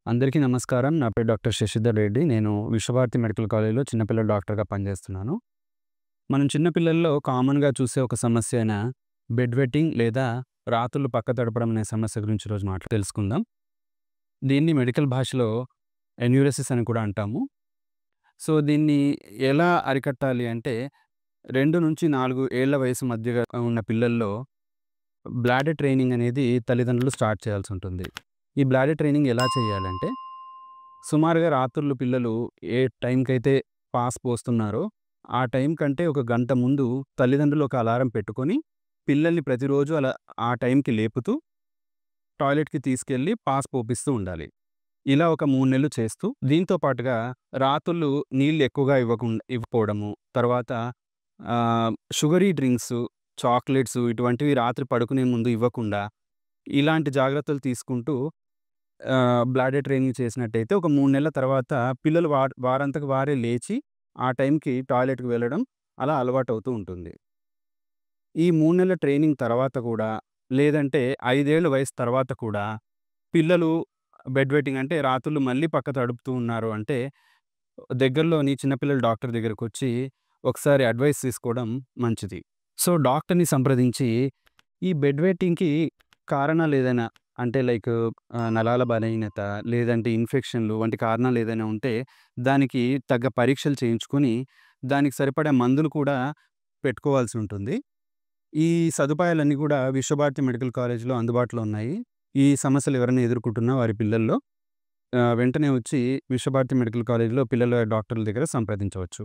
అందరికీ నమస్కారం. నా పేరు డాక్టర్ శశిధర్ రెడ్డి. నేను విశ్వభారతి మెడికల్ కాలేజ్‌లో చిన్నపిల్లల డాక్టర్‌గా పనిచేస్తున్నాను. మనం చిన్న పిల్లల్లో కామన్‌గా చూసే ఒక సమస్య అయిన బెడ్ వెట్టింగ్ లేదా రాత్రుళ్ళు పక్క తడపడం అనే సమస్య గురించి ఈరోజు తెలుసుకుందాం. దీన్ని మెడికల్ భాషలో ఎన్యూరెసిస్ అని కూడా అంటాము. సో, దీన్ని ఎలా అరికట్టాలి అంటే 2-4 ఏళ్ల వయసు మధ్యగా ఉన్న పిల్లల్లో బ్లాడర్ ట్రైనింగ్ అనేది తల్లిదండ్రులు స్టార్ట్ చేయాల్సి ఉంటుంది. ఈ బ్లాడర్ ట్రైనింగ్ ఎలా చేయాలంటే సుమారుగా రాత్రుళ్ళు పిల్లలు ఏ టైంకైతే పాస్ పోస్తున్నారో, ఆ టైం కంటే ఒక గంట ముందు తల్లిదండ్రులు ఒక అలారం పెట్టుకొని, పిల్లల్ని ప్రతిరోజు అలా ఆ టైంకి లేపుతూ, టాయిలెట్‌కి తీసుకెళ్ళి పాస్ పోపిస్తూ ఉండాలి. ఇలా ఒక 3 నెలలు చేస్తూ, దీంతో పాటుగా రాత్రుళ్ళు నీళ్ళు ఎక్కువగా ఇవ్వకపోవడము, తర్వాత షుగరీ డ్రింక్సు, చాక్లెట్సు ఇటువంటివి రాత్రి పడుకునే ముందు ఇవ్వకుండా, ఇలాంటి జాగ్రత్తలు తీసుకుంటూ బ్లాడర్ ట్రైనింగ్ చేసినట్టయితే ఒక 3 నెలల తర్వాత పిల్లలు వారంతకు వారే లేచి, ఆ టైంకి టాయిలెట్‌కి వెళ్ళడం అలా అలవాటవుతూ ఉంటుంది. ఈ 3 నెలల ట్రైనింగ్ తర్వాత కూడా, లేదంటే 5 ఏళ్ల వయసు తర్వాత కూడా పిల్లలు బెడ్ వెట్టింగ్ అంటే రాత్రుళ్ళు మళ్ళీ పక్క తడుపుతూ ఉన్నారు అంటే, దగ్గరలోని చిన్నపిల్లల డాక్టర్ దగ్గరకొచ్చి ఒకసారి అడ్వైస్ తీసుకోవడం మంచిది. సో, డాక్టర్‌ని సంప్రదించి ఈ బెడ్ వెట్టింగ్‌కి కారణాలేదైనా అంటే లైక్ నరాల బలహీనత, లేదంటే ఇన్ఫెక్షన్‌లు వంటి కారణాలేదైనా ఉంటే, దానికి తగ్గ పరీక్షలు చేయించుకొని, దానికి సరిపడా మందులు కూడా పెట్టుకోవాల్సి ఉంటుంది. ఈ సదుపాయాలన్నీ కూడా విశ్వభారతి మెడికల్ కాలేజ్‌లో అందుబాటులో ఉన్నాయి. ఈ సమస్యలు ఎవరైనా ఎదుర్కొంటున్నా వారి పిల్లల్లో వెంటనే వచ్చి విశ్వభారతి మెడికల్ కాలేజ్‌లో పిల్లల డాక్టర్ల దగ్గర సంప్రదించవచ్చు.